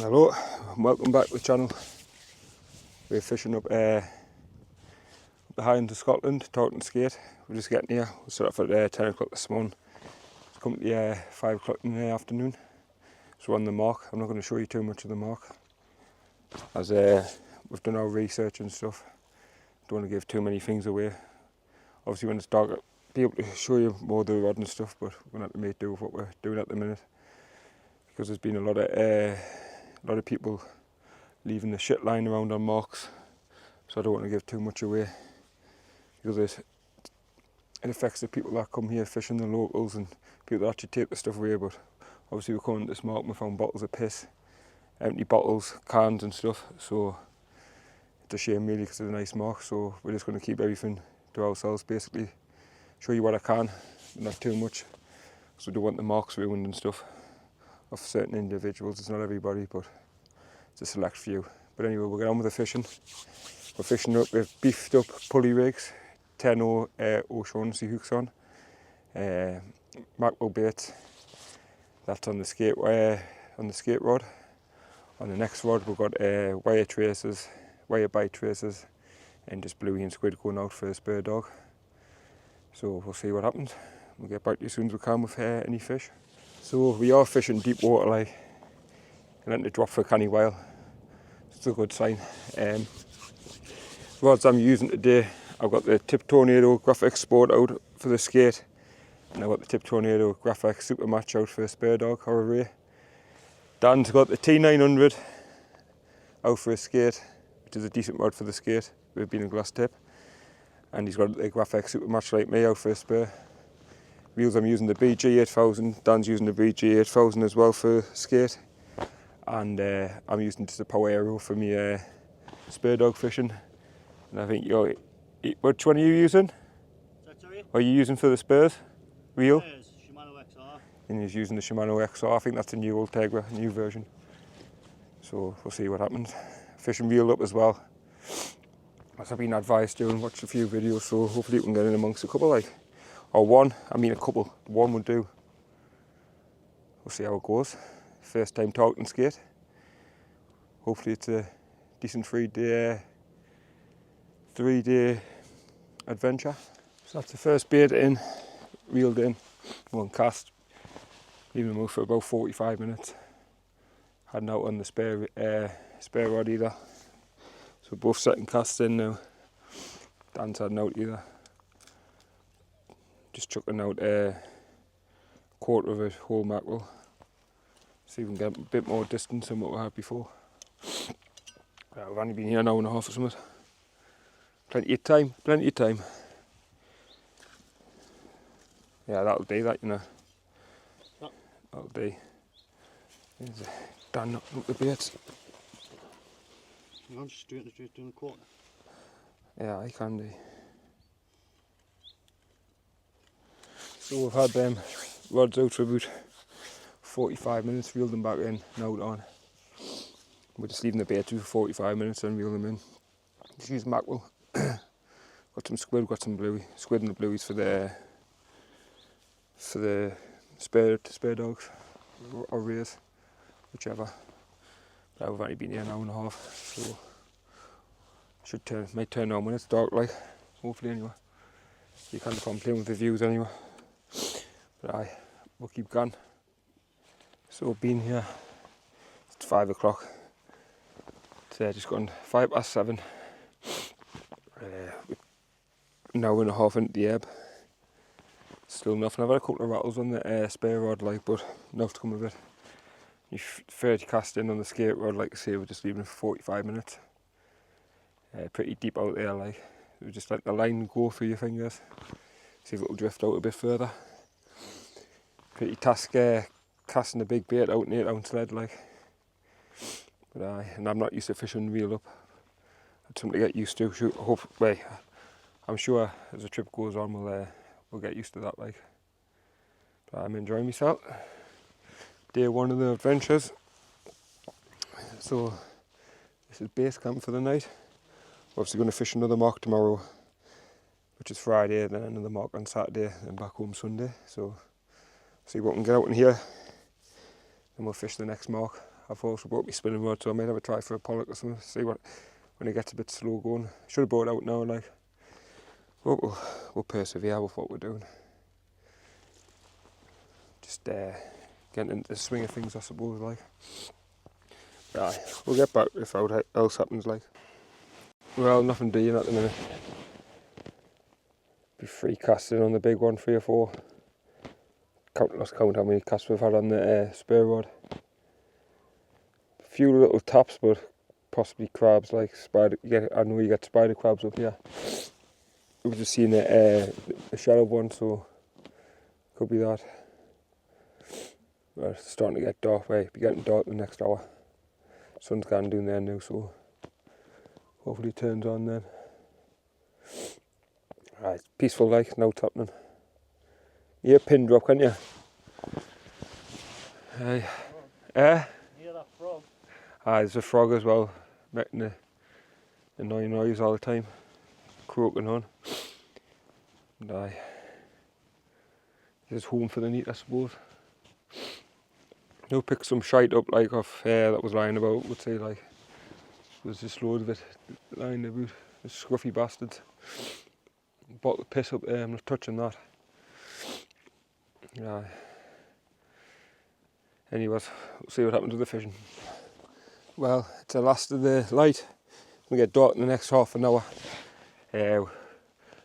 Hello, and welcome back to the channel. We're fishing up the highlands of Scotland, Taunton Skate. We're just getting here. We set off at 10 o'clock this morning. It's come to 5 o'clock in the afternoon. So we're on the mark. I'm not going to show you too much of the mark, as we've done our research and stuff. Don't want to give too many things away. Obviously when it's dark, I'll be able to show you more of the rod and stuff, but we're going to have to make do with what we're doing at the minute. Because there's been a lot of people leaving the shit lying around on marks, so I don't want to give too much away, because it affects the people that come here fishing, the locals, and people that actually take the stuff away. But obviously we're coming to this mark and we found bottles of piss, empty bottles, cans and stuff, so it's a shame really, because it's a nice mark. So we're just going to keep everything to ourselves, basically show you what I can, but not too much, because we don't want the marks ruined and stuff of certain individuals. It's not everybody, but it's a select few. But anyway, we'll get on with the fishing. We're fishing up with beefed up pulley rigs, 10 O'Shaughnessy hooks on, mackerel bait. That's on the skate rod. On the next rod we've got wire traces, wire bite traces, and just bluey and squid going out for a spur dog. So we'll see what happens. We'll get back to you as soon as we can with any fish. So we are fishing deep water, like, and letting it drop for a canny while. It's a good sign. Rods I'm using today, I've got the Tip Tornado Graphic Sport out for the skate, and I've got the Tip Tornado Graphic Super Match out for a spur dog or a ray. Dan's got the T900 out for a skate, which is a decent rod for the skate with being a glass tip, and he's got the Graphic Super Match like me out for a spur. Reels I'm using the BG8000, Dan's using the BG8000 as well for skate, and I'm using just a Power Aero for me spur dog fishing. And I think which one are you using? Sorry? Are you using for the spurs reel? Shimano XR. And he's using the Shimano XR. I think that's a new Ultegra, new version. So we'll see what happens. Fishing reel up as well, as I've been advised to, and watched a few videos, so hopefully we can get in amongst a couple, like. Or one, I mean a couple, one would do. We'll see how it goes. First time Taunton skate. Hopefully it's a decent three-day adventure. So that's the first bait in, reeled in, one cast. Leaving them out for about 45 minutes. Hadn't out on the spare rod either. So both second casts in now. Dan's hadn't out either. Just chucking out a quarter of a whole mackerel. See if we can get a bit more distance than what we had before. We've only been here an hour and a half or something. Plenty of time, plenty of time. Yeah, that'll do that, you know. That'll do. There's Dan knocking up the baits. I'm just doing the quarter. Yeah, I can do. So we've had them rods out for about 45 minutes, reeled them back in, now on. We're just leaving the bait for 45 minutes and reel them in. Just use mackerel. Got some squid, got some bluey. Squid and the blueys for the spare dogs or rays, whichever. But we've only been here an hour and a half, so might turn on when it's dark, like, hopefully anyway. You can't complain with the views anyway. But we'll keep going. So being here, it's 5 o'clock. It's just gone 7:05. An hour and a half into the ebb. Still nothing. I've had a couple of rattles on the spare rod, like, but enough to come of it. You 30 cast in on the skate rod, like I say, we're just leaving it for 45 minutes. Pretty deep out there, like. We just let the line go through your fingers. See if it'll drift out a bit further. Pretty task casting a big bait out in 8-ounce lead, like. But and I'm not used to fishing reel up. It's something to get used to. I'm sure as the trip goes on we'll get used to that, like. But I'm enjoying myself. Day one of the adventures. So this is base camp for the night. We're obviously going to fish another mark tomorrow, which is Friday, then another mark on Saturday, and back home Sunday. So see what we can get out in here, then we'll fish the next mark I've also brought my spinning rod, so I might have a try for a pollock or something, see what, when it gets a bit slow going. Should have brought it out now, like, but we'll persevere with what we're doing. Just getting into the swing of things, I suppose, like. Aye, we'll get back if else happens, like. Well, nothing doing at the minute. Be free casting on the big one, 3 or 4. Lost count how many casts we've had on the spare rod. A few little taps, but possibly crabs, like spider. Yeah, I know you get spider crabs up here. We've just seen a shallow one, so could be that. Well, it's starting to get dark, right? Be getting dark the next hour. Sun's gone down there now, so hopefully it turns on then. Right, peaceful like, no happening. You hear a pin drop, can't you? Aye. You hear that frog? Aye, there's a frog as well, making a annoying noise all the time, croaking on. And aye, it's home for the night, I suppose. Now pick some shite up, like, off that was lying about, would say, like. There's just loads of it lying about, the scruffy bastards. Bought the piss up there, I'm not touching that. Yeah. Anyways, we'll see what happens with the fishing. Well, it's the last of the light. We get dark in the next half an hour.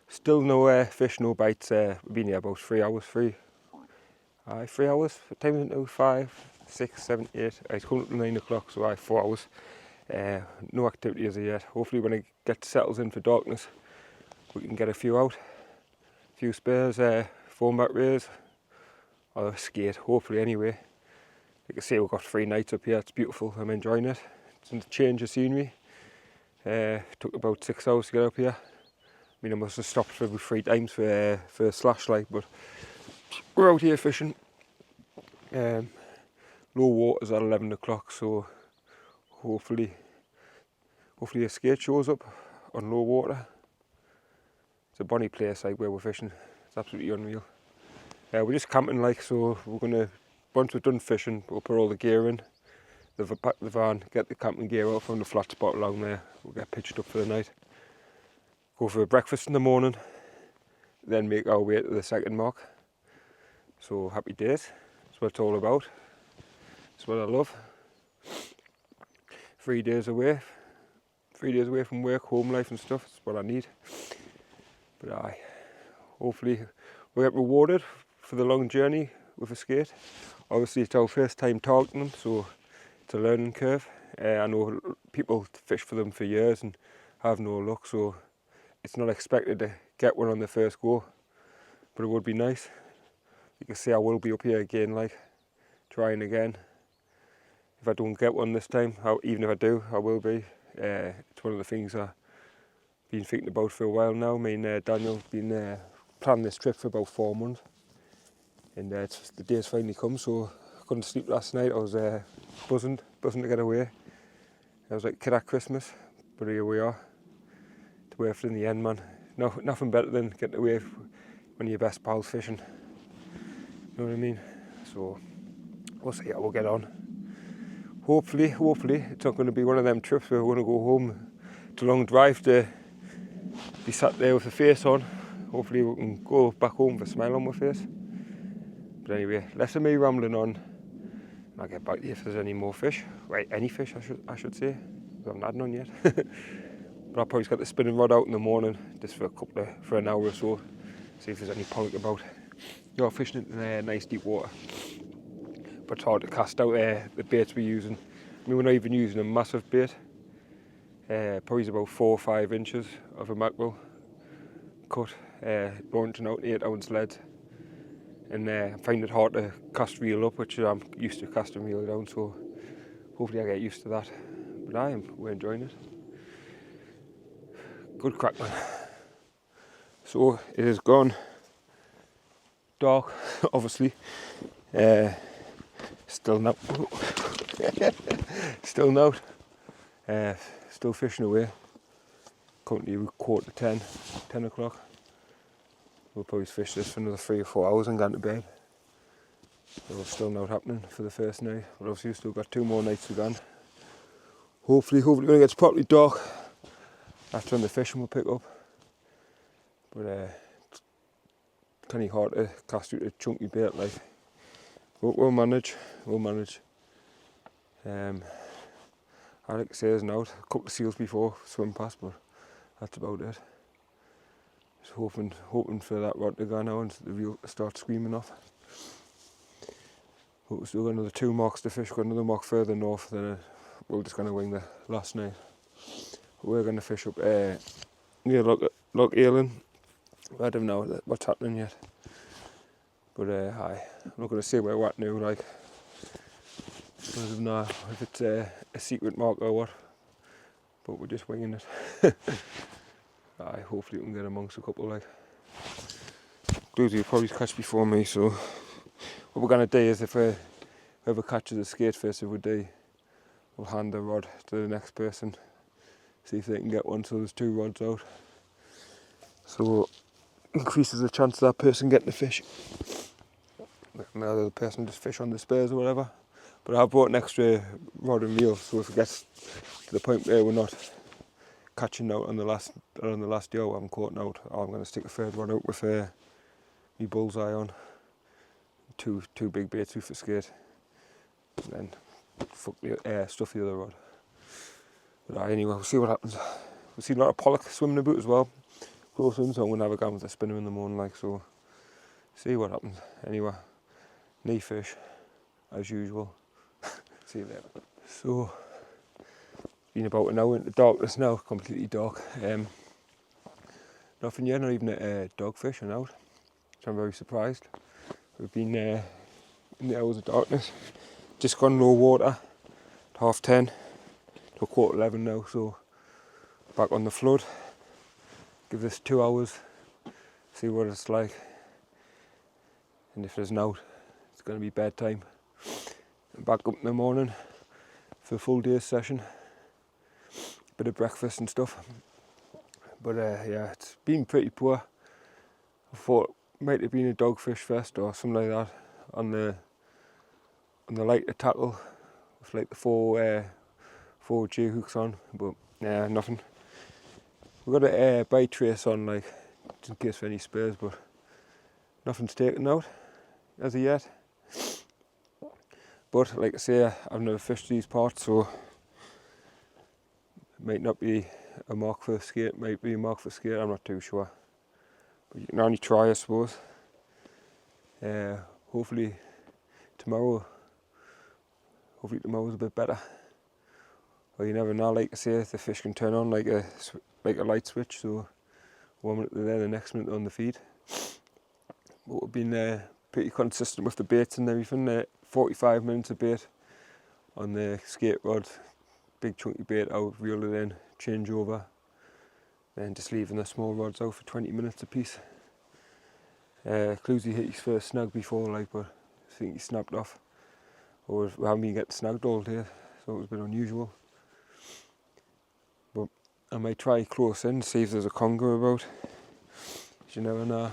Still no fish, no bites. We've been here about 3 hours. 3 hours. What time is it now? 5, 6, 7, 8. It's coming up to 9 o'clock, so 4 hours. No activity as of yet. Hopefully when it settles in for darkness, we can get a few out. A few spares, foam back rays, or a skate, hopefully anyway. You can see we've got 3 nights up here, it's beautiful, I'm enjoying it. It's a change of scenery. Took about 6 hours to get up here. I mean, I must have stopped for about 3 times for a slash light, but we're out here fishing. Low water's at 11 o'clock, so hopefully a skate shows up on low water. It's a bonny place, like, where we're fishing. It's absolutely unreal. We're just camping, like, so we're gonna, once we're done fishing, we'll put all the gear in pack the van, get the camping gear out from the flat spot along there. We'll get pitched up for the night. Go for a breakfast in the morning, then make our way to the second mark. So happy days. That's what it's all about. That's what I love. 3 days away. 3 days away from work, home life and stuff. That's what I need. But aye, hopefully we'll get rewarded for the long journey with a skate. Obviously it's our first time targeting them, so it's a learning curve. I know people fish for them for years and have no luck, so it's not expected to get one on the first go, but it would be nice. You can see I will be up here again, like, trying again. If I don't get one this time, even if I do, I will be. It's one of the things I've been thinking about for a while now. Me and Daniel have been planning this trip for about 4 months, and the day's finally come, so I couldn't sleep last night. I was buzzing to get away. I was like kid at Christmas, but here we are. It's worth it in the end, man. No, nothing better than getting away with one of your best pals fishing. You know what I mean? So we'll see how we'll get on. Hopefully, it's not going to be one of them trips where we're going to go home. It's a long drive to be sat there with a face on. Hopefully we can go back home with a smile on my face. But anyway, less of me rambling on. I'll get back to you if there's any more fish. Right, any fish I should say. I haven't had none yet. But I'll probably just get the spinning rod out in the morning, just for an hour or so. See if there's any pollock about. You're fishing in nice deep water. But it's hard to cast out the baits we're using. I mean, we're not even using a massive bait. Probably about 4 or 5 inches of a mackerel cut, launching out 8-ounce leads. And I find it hard to cast reel up, which I'm used to casting reel down, so hopefully I get used to that. But we're enjoying it. Good crack, man. So it has gone dark, obviously. Still not. Still not. Still fishing away. Currently 10:15, 10 o'clock. We'll probably fish this for another 3 or 4 hours and go to bed. So still not happening for the first night, but obviously we've still got 2 more nights to go on. Hopefully when it gets properly dark, that's when the fishing will pick up. But it's kind of hard to cast out a chunky bait like. But we'll manage. I like to say there's out a couple of seals before swim past, but that's about it. Just hoping for that rod to go now and the reel start screaming off. But we've still got another 2 marks to fish, got another mark further north, then we're just going to wing the last night. We're going to fish up near Loch Eilin. I don't know what's happening yet. But I'm not going to say where we're at now, like, I don't know if it's a secret mark or what, but we're just winging it. Hopefully we can get amongst a couple, like. Bluesy will probably catch before me, so what we're going to do is if whoever catches a skate first of the day, we'll hand the rod to the next person, see if they can get one, so there's 2 rods out. So increases the chance of that person getting the fish. The other person just fish on the spares or whatever. But I've brought an extra rod and reel, so if it gets to the point where we're not catching out on the last day, or I'm caught out, I'm going to stick a 3rd rod out with my bullseye on. Two big baits, 2 for skate, and then stuff the other rod. But anyway, we'll see what happens. We've seen a lot of pollock swimming about as well, close in, so I'm going to have a go with the spinner in the morning, like, so see what happens. Anyway, knee fish, as usual. See you later. So, been about an hour into darkness now, completely dark. Nothing yet, not even a dogfish and out, so I'm very surprised. We've been in the hours of darkness, just gone low water at 10:30 to 11:15 now, so back on the flood. Give this 2 hours, see what it's like, and if there's not, it's going to be bedtime. And back up in the morning for a full day's session, bit of breakfast and stuff. But yeah, it's been pretty poor. I thought it might have been a dogfish fest or something like that on the lighter tackle with like the four J hooks on, but yeah, nothing. We've got a bite trace on, like, just in case for any spares, but nothing's taken out as of yet. But like I say, I've never fished these parts, so it might not be a mark for skate, might be a mark for skate, I'm not too sure. But you can only try, I suppose. Hopefully tomorrow's a bit better. Well, you never know, like I say, the fish can turn on like a light switch, so 1 minute they're there, the next minute on the feed. But we've been pretty consistent with the baits and everything. 45 minutes of bait on the skate rod, big chunky bait out, reel it in, change over, then just leaving the small rods out for 20 minutes a piece. Cluesy hit his first snag before, like, but I think he snapped off. Or we haven't been getting snagged all day, so it was a bit unusual. But I might try close in, see if there's a conger about. You never know.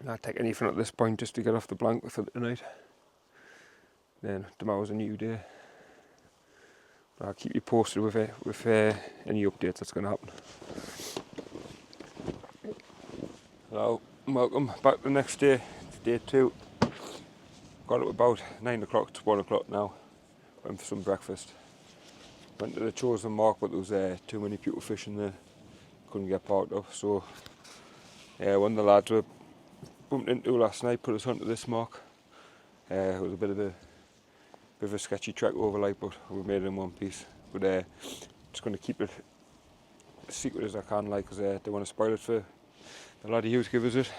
I'll take anything at this point just to get off the blanket for tonight. Then tomorrow's a new day. But I'll keep you posted with any updates that's going to happen. Hello, welcome back the next day. It's day 2. Got up about 9 o'clock to 1 o'clock now. Went for some breakfast. Went to the chosen mark, but there was too many people fishing there. Couldn't get parked up, so one of the lads were bumped into last night put us onto this mark. It was a bit of a sketchy trek over, like, but we made it in one piece. But just going to keep it as secret as I can, like, because they want to spoil it for the laddie who's give us it.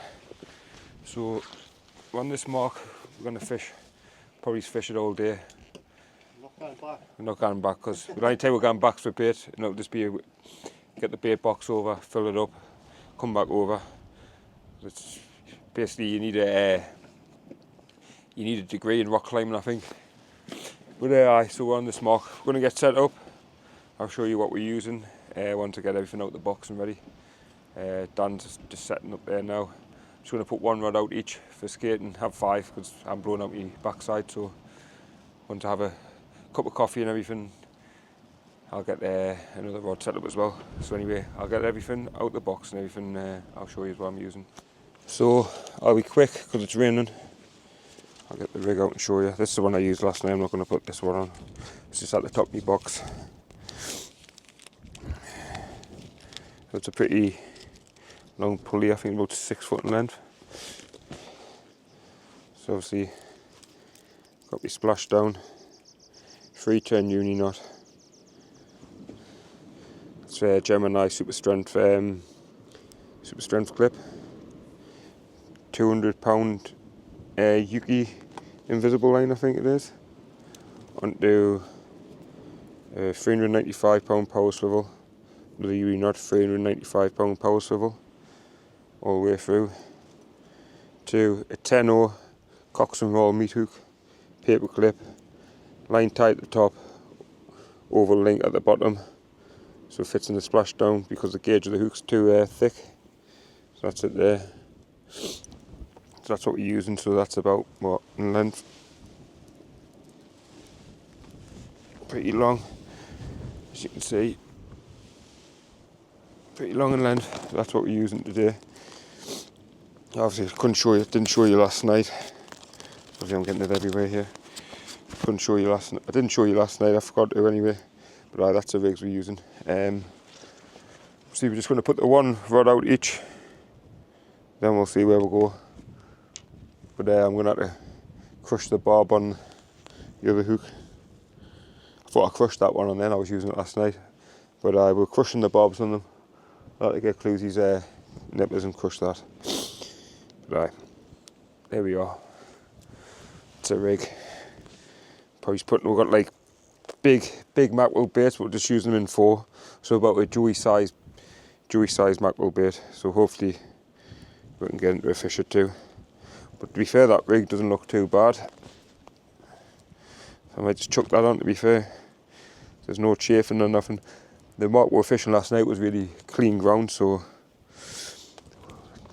So on this mark we're going to probably fish it all day. We're not going back because the only time we're going back for bait, and it'll just be get the bait box over, fill it up, come back over. It's basically you need a degree in rock climbing, I think. But so we're on this mark. We're going to get set up. I'll show you what we're using once I get everything out of the box and ready. Dan's just setting up there now. just going to put one rod out each for skating, have 5 because I'm blowing out my backside, so once I have a cup of coffee and everything, I'll get another rod set up as well. So anyway, I'll get everything out the box and everything, I'll show you what I'm using. So I'll be quick because it's raining. I'll get the rig out and show you. This is the one I used last night, I'm not going to put this one on. It's just at the top of my box. So it's a pretty long pulley, I think about 6 foot in length. So obviously, got my splash down, 310 uni knot. It's a Gemini super strength clip. 200-pound Yuki invisible line, I think it is. Onto a 395-pound power swivel. Another uni knot, 395-pound power swivel. All the way through. To a 10-0 Cox and Roll meat hook, paper clip, line tight at the top, oval link at the bottom, so it fits in the splash down because the gauge of the hook's too thick. So that's it there. So that's what we're using. So that's about what in length? Pretty long, as you can see. Pretty long in length. That's what we're using today. Obviously, didn't show you last night. Obviously, I'm getting it everywhere here. Couldn't show you last night. I didn't show you last night. I forgot to anyway. But that's the rigs we're using. See, we're just going to put the one rod out each. Then we'll see where we'll go. But I'm going to have to crush the barb on the other hook. I thought I crushed that one and then I was using it last night. But we're crushing the barbs on them. I'll have to get Clusy's nippers and crush that. But there we are. It's a rig. We've got like big mackerel baits, but we're just using them in 4. So about a Joey size mackerel bait. So hopefully we can get into a fish or 2. But to be fair, that rig doesn't look too bad. So I might just chuck that on, to be fair. There's no chafing or nothing. The mark we were fishing last night was really clean ground, so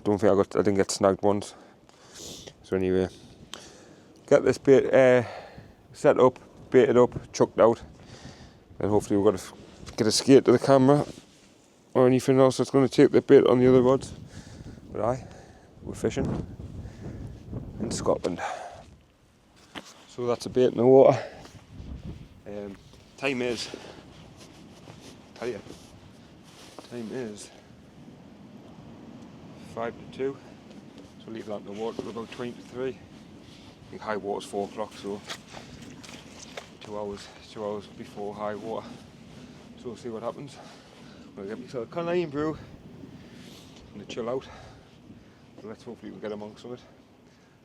don't think I didn't get snagged once. So anyway, get this bait set up, baited up, chucked out, and hopefully we're going to get a skate to the camera or anything else that's going to take the bait on the other rods. But we're fishing in Scotland. So that's a bait in the water. Time is 5 to 2. So leave that in the water till about 20 to 3. I think high water's 4 o'clock, so 2 hours before high water. So we'll see what happens. I'm going to get myself a Canadian brew and a chill out. So let's hopefully we can get amongst some of it.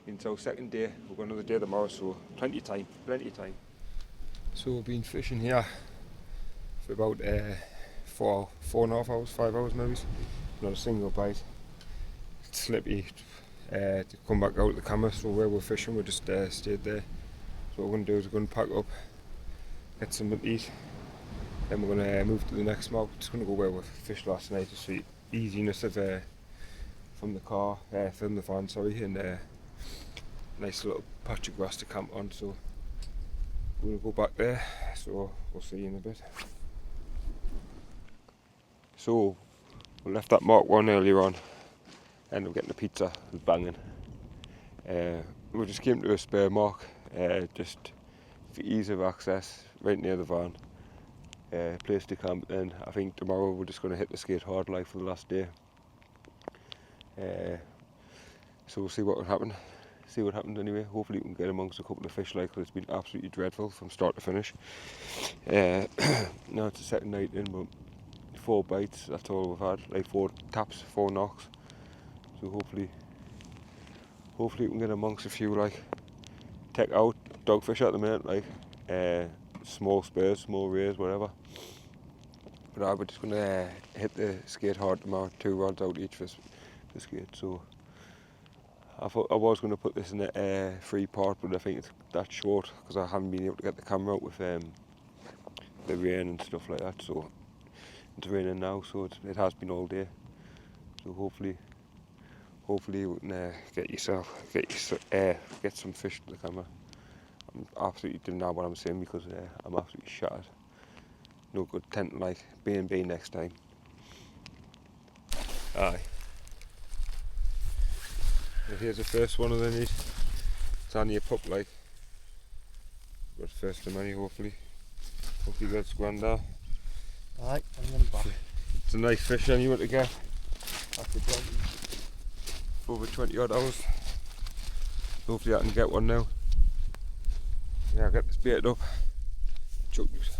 It's our second day. We've got another day tomorrow, so plenty of time. So we've been fishing here for about 4.5 hours, 5 hours maybe. Not a single bite. It's slippy to come back out of the camera, so where we're fishing we just stayed there. So what we're going to do is we're going to pack up, get something to eat, then we're going to move to the next mark. We're just going to go where we fished last night, just for the easiness of from the car, from the van, sorry, and nice little patch of grass to camp on. So we'll go back there, so we'll see you in a bit. So we left that Mark 1 earlier on, ended up getting a pizza, it was banging. We just came to a spare mark, just for ease of access, right near the van. Place to camp, and I think tomorrow we're just going to hit the skate hard like for the last day. So we'll see what will happen. See what happens anyway. Hopefully we can get amongst a couple of fish like, because it's been absolutely dreadful from start to finish. Now it's the second night in, but 4 bites, that's all we've had, like 4 taps, 4 knocks. So hopefully we can get amongst a few, like take out dogfish at the minute, like small spares, small rays, whatever. But we're just gonna hit the skate hard tomorrow, 2 rods out each for the skate. So I thought I was going to put this in a 3-part, but I think it's that short because I haven't been able to get the camera out with the rain and stuff like that. So it's raining now, so it has been all day. So hopefully hopefully you can get some fish to the camera. I'm absolutely didn't know what I'm saying because I'm absolutely shattered. No good tent like B&B next time. Aye. So here's the first one of the need. It's only a pup like, but first of many hopefully. Hopefully that's grand there. Right, I'm going back. It's a nice fish anyway to get. After over 20 odd hours. Hopefully I can get one now. Yeah, I'll get this baited up. Chuck it.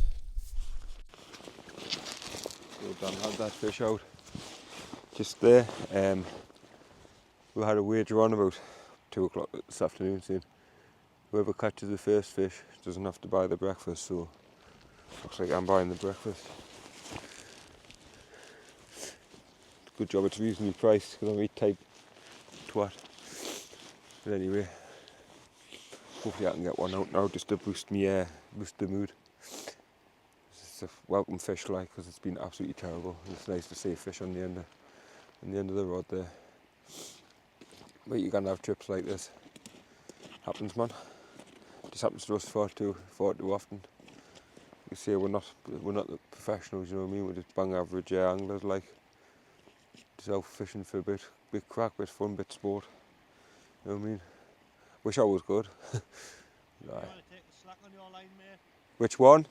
Well done, had that fish out. Just there. We had a wager on about 2 o'clock this afternoon saying whoever catches the first fish doesn't have to buy the breakfast, so looks like I'm buying the breakfast. Good job it's reasonably priced because I'm a type twat. But anyway, hopefully I can get one out now just to boost the mood. It's a welcome fish like because it's been absolutely terrible. It's nice to see a fish on the end of the rod there. But you're gonna have trips like this. Happens, man. Just happens to us far too often. You see, we're not the professionals, you know what I mean? We're just bang average anglers, like just out fishing for a bit crack, bit fun, bit sport. You know what I mean? Wish I was good. Right. You want to take the slack on your line, mate? Which one?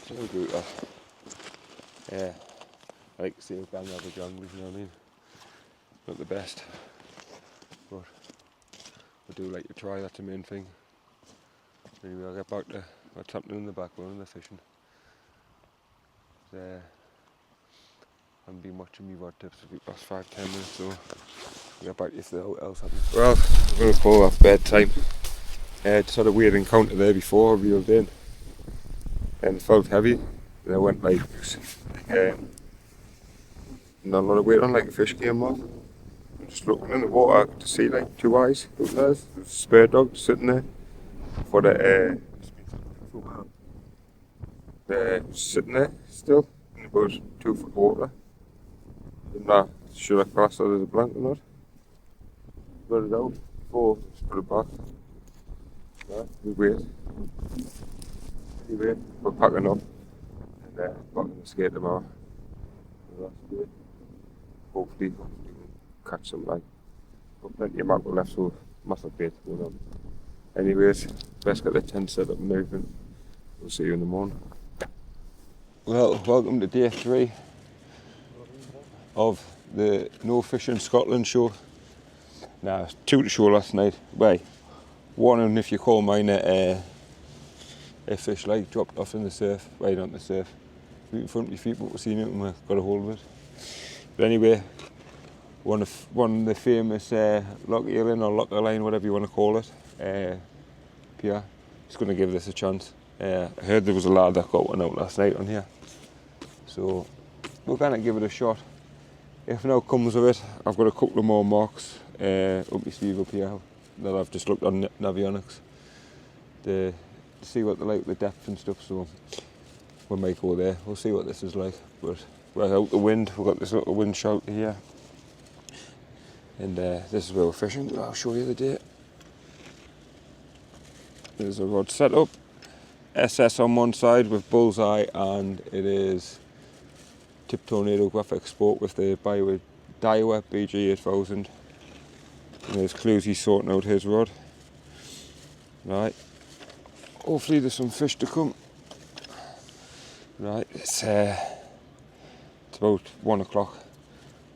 So good, yeah, I like to see a bang average anglers, you know what I mean? Not the best, but I do like to try, that's the main thing. Anyway, I'll get back to what's happening in the background, the fishing. I haven't been watching me rod tips for the past 5-10 minutes, so I'll get back to you if there's else happening. Well, I'm going to call off bedtime. Just had a weird encounter there before I reeled in, and it felt heavy. And I went like, not a lot of weight on, like a fish came off. I'm just looking in the water, I could see like 2 eyes. There's a spare dog sitting there. For the sitting there still in about 2 foot water. I'm not sure I class that as a blank or not. Got it out before, just put it back. Right, we wait. Anyway, we're packing up and back on the skate tomorrow. So that's good. Hopefully we can catch some like. Got plenty of mackerel left, so massive bait going on. Anyways, best get the tent set up and everything. We'll see you in the morning. Well, welcome to day 3 of the No Fishing Scotland show. Now, 2 to show last night. Wait, warning if you call mine a fish like dropped off in the surf, right on the surf. Right in front of your feet, but we've seen it and we got a hold of it. But anyway, one of the famous lock eeling or locker line, whatever you want to call it, Pierre, just going to give this a chance. I heard there was a lad that got one out last night on here, so we're going to give it a shot. If no comes of it, I've got a couple of more marks up my sleeve up here that I've just looked on Navionics to see what they're like, the depth and stuff, so we might go there. We'll see what this is like, but we're out the wind. We've got this little wind shelter here, and this is where we're fishing. I'll show you the date. There's a rod set up, SS on one side with bullseye, and it is Tip Tornado Graphic Sport with the Daiwa BG8000. And there's Cluesy sorting out his rod. Right, hopefully there's some fish to come. Right, it's about 1 o'clock.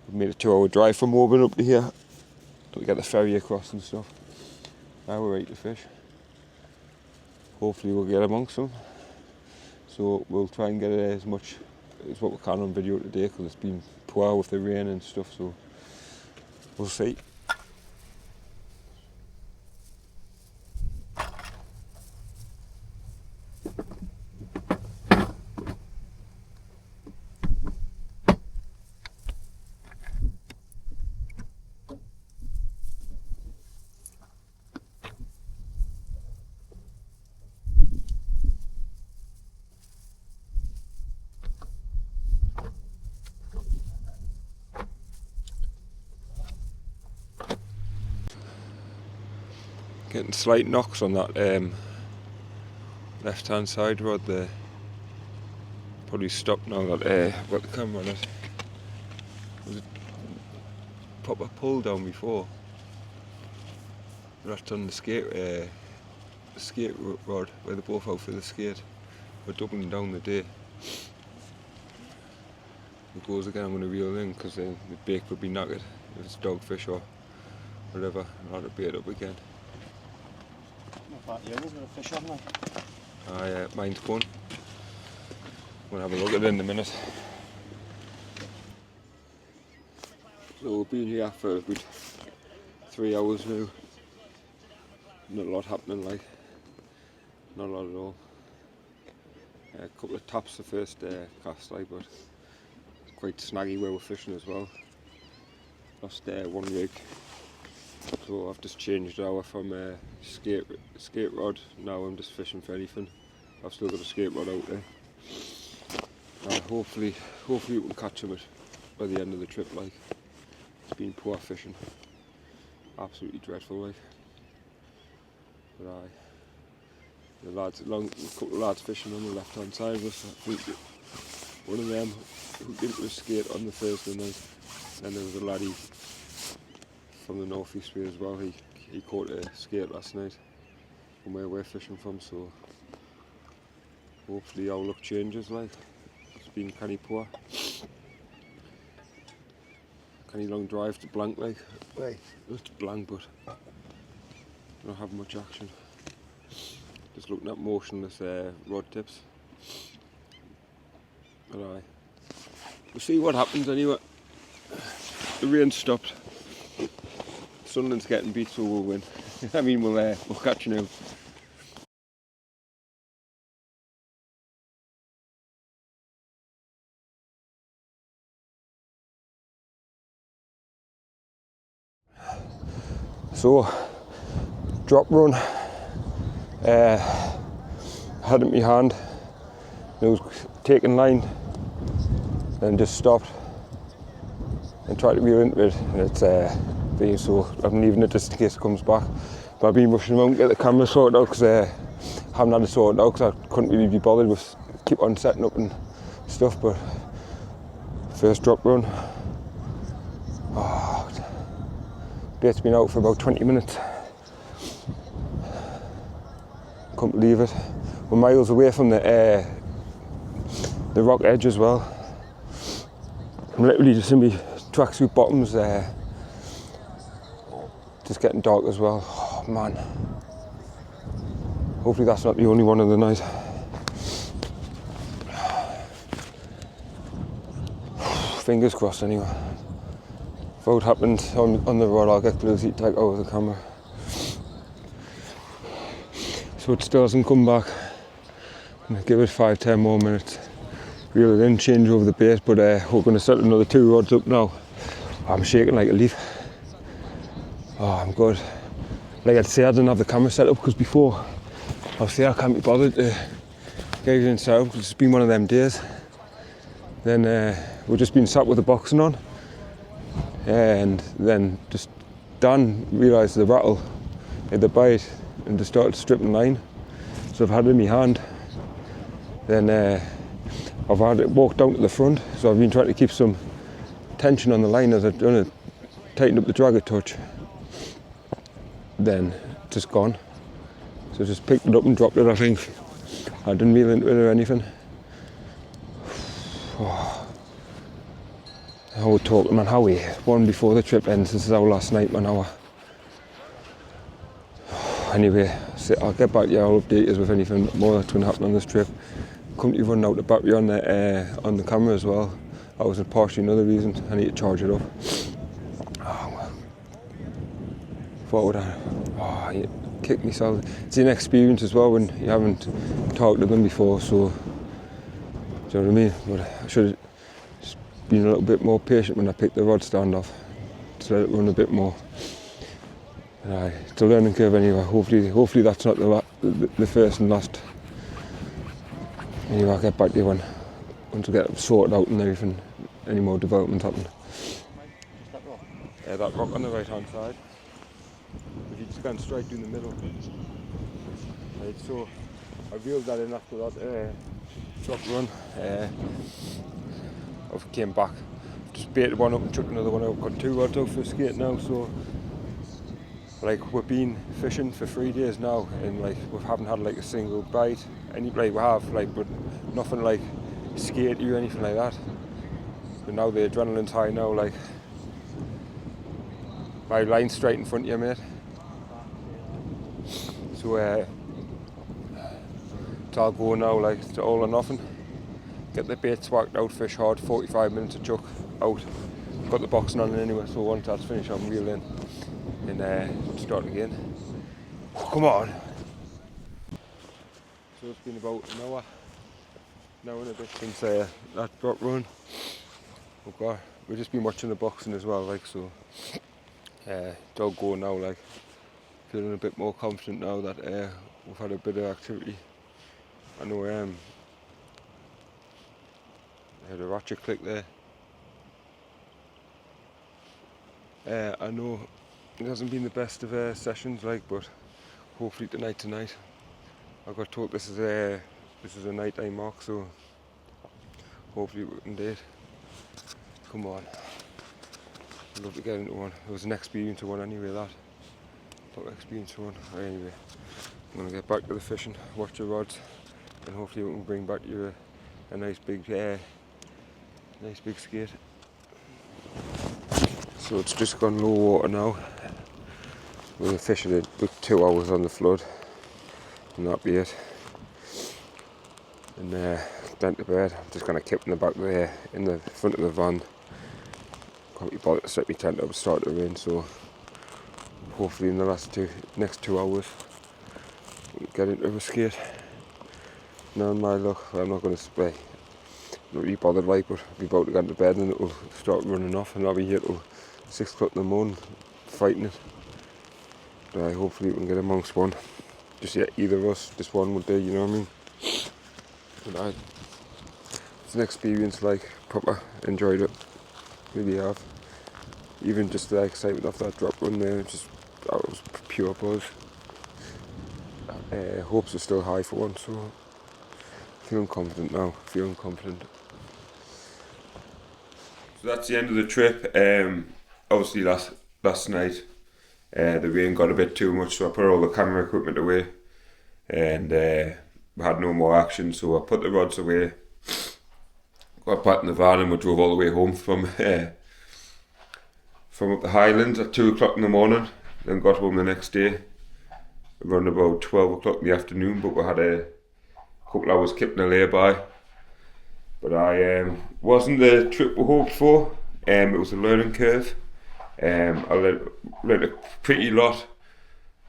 We've made a 2-hour drive from Auburn up to here to get the ferry across and stuff. Now we're ready to fish. Hopefully we'll get amongst them. So we'll try and get as much as what we can on video today because it's been poor with the rain and stuff, so we'll see. getting slight knocks on that left hand side rod there. Probably stopped now that I've got the camera on it. Was it proper pull down before? That's on the skate rod where they both out for the skate. We're doubling down the day. If it goes again, I'm going to reel in because the bait could be knackered if it's dogfish or whatever, and I'll have to bait up again. Not bad, we've got a fish on there. Mine's gone. I'm going to have a look at it in a minute. So we've been here for about 3 hours now. Not a lot happening, like. Not a lot at all. A couple of taps the first cast, like, but it's quite snaggy where we're fishing as well. Lost one rig. So I've just changed our from skate rod. Now I'm just fishing for anything. I've still got a skate rod out there. Hopefully we can catch him by the end of the trip. Like, it's been poor fishing, absolutely dreadful. Like, but the lads, a couple of lads fishing on the left hand side of us. I think one of them hooked into a skate on the Thursday night. Then there was a laddie from the northeast way as well. He caught a skate last night from where we're fishing from. So hopefully our luck changes. Like, it's been kind of poor. Kind of long drive to blank, like. Right. It's blank, but don't have much action. Just looking at motionless rod tips. But we'll see what happens anyway. The rain stopped. Sunderland's getting beat, so we'll win. I mean, we'll catch you now. So, drop run. Had it in my hand. It was taking line, and just stopped and tried to reel into it. And it's being so I'm leaving it just in case it comes back. But I've been rushing around to get the camera sorted out because I haven't had it sorted out because I couldn't really be bothered with keep on setting up and stuff. But first drop run. Bait's been out for about 20 minutes. Couldn't believe it. We're miles away from the rock edge as well. I'm literally just in my tracksuit bottoms. Just getting dark as well. Oh man. Hopefully that's not the only one of the night. Fingers crossed anyway. If it happens on the rod, I'll get Blues to take over the camera. So it still hasn't come back. I'm gonna give it 5-10 more minutes. Reel it in, change over the bait, but we're going to set another 2 rods up now. I'm shaking like a leaf. Oh, I'm good. Like I say, I didn't have the camera set up because before I can't be bothered to get everything set up because it's been one of them days. Then we've just been sat with the boxing on, and then just Dan realised the rattle at the bite and just started stripping line. So I've had it in my hand. Then I've had it walked down to the front, so I've been trying to keep some tension on the line as I've done it, tightened up the drag a touch. Then just gone. So just picked it up and dropped it, I think. I didn't reel into it or anything. Oh. I was talking, man, how we won before the trip ends. This is our last night, man. Anyway, I'll get back to you. I'll update you with anything more that's going to happen on this trip. Company running out the battery on the camera as well. That was partially another reason. I need to charge it up. Oh, well. You kicked myself. It's an experience as well when you haven't talked to them before, so do you know what I mean? But I should have just been a little bit more patient when I picked the rod stand off. Just let it run a bit more. It's a learning curve anyway. Hopefully that's not the first and last. Anyway, I'll get back to you once I get it sorted out and everything, any more development happen. That rock on the right hand side. If you just gone straight through the middle. Right, so I reeled that in after that drop run. I came back, just baited one up and chucked another one out. Got 2 rods out for a skate now, so like we've been fishing for 3 days now, and like we haven't had like a single bite. Any like we have like, but nothing like skatey or anything like that. But now the adrenaline's high now. Like my line's straight in front of you, mate. So it's all go now. Like it's all or nothing. Get the bait swacked out, fish hard. 45 minutes of chuck out. Got the boxing on it anyway, so once that's finished, I'm reel in and start again. Come on. So it's been about an hour and a bit since that drop run. Oh God, we've just been watching the boxing as well, like, so it's all going now, like, feeling a bit more confident now that we've had a bit of activity. I know I had a ratchet click there. I know it hasn't been the best of sessions, like, but hopefully tonight I got told this is a night time mark, so hopefully we can do it. Come on, I'd love to get into one. It was an experience one anyway, that experience one. Anyway, I'm gonna get back to the fishing, watch the rods, and hopefully we can bring back you a nice big skate. So it's just gone low water now. We were fishing it with 2 hours on the flood, and that'll be it. And down to bed. I'm just gonna keep in the back there, in the front of the van. Can't be bothered to set my tent up, start to rain, so hopefully in the next 2 hours we'll get into a skate. Now in my luck, I'm not gonna spray. Not really bothered, like, but I'll be about to get into bed and it'll start running off, and I'll be here till 6 o'clock in the morning fighting it. But hopefully we can get amongst one. Just either of us, just one would do, you know what I mean? But it's an experience, like, proper enjoyed it. Really have. Even just the excitement of that drop run there, that was pure buzz. Hopes are still high for one, so feeling confident now, So that's the end of the trip. Obviously last night the rain got a bit too much, so I put all the camera equipment away, and we had no more action, so I put the rods away, got back in the van, and we drove all the way home from up the highlands at 2 o'clock in the morning, then got home the next day around about 12 o'clock in the afternoon, but we had a couple hours keeping a lay-by. But wasn't the trip we hoped for. It was a learning curve. I learned a pretty lot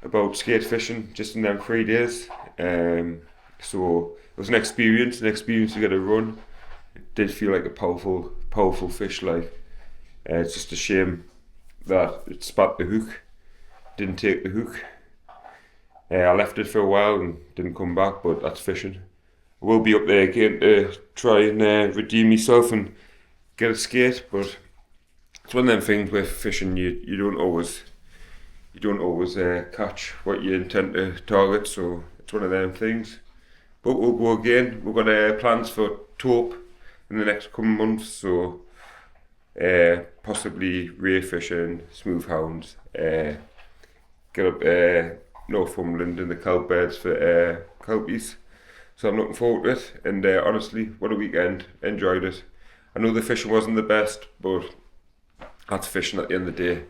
about skate fishing just in them 3 days. So it was an experience to get a run. It did feel like a powerful fish. Like, it's just a shame that it spat the hook, didn't take the hook. I left it for a while and didn't come back, but that's fishing. I will be up there again to try and redeem myself and get a skate, but it's one of them things with fishing, you don't always catch what you intend to target, so it's one of them things. But we'll go again. We've got plans for Taupe in the next coming months, so possibly ray fishing, smooth hounds, get up Northumberland in the kelp beds for kelpies. So I'm looking forward to it, and honestly, what a weekend. Enjoyed it. I know the fishing wasn't the best, but that's fishing at the end of the day.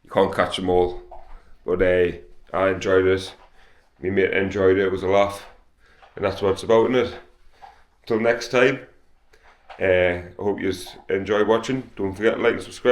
You can't catch them all. But I enjoyed it. My mate enjoyed it. It was a laugh. And that's what it's about, isn't it? Till next time, I hope you enjoy watching. Don't forget to like and subscribe.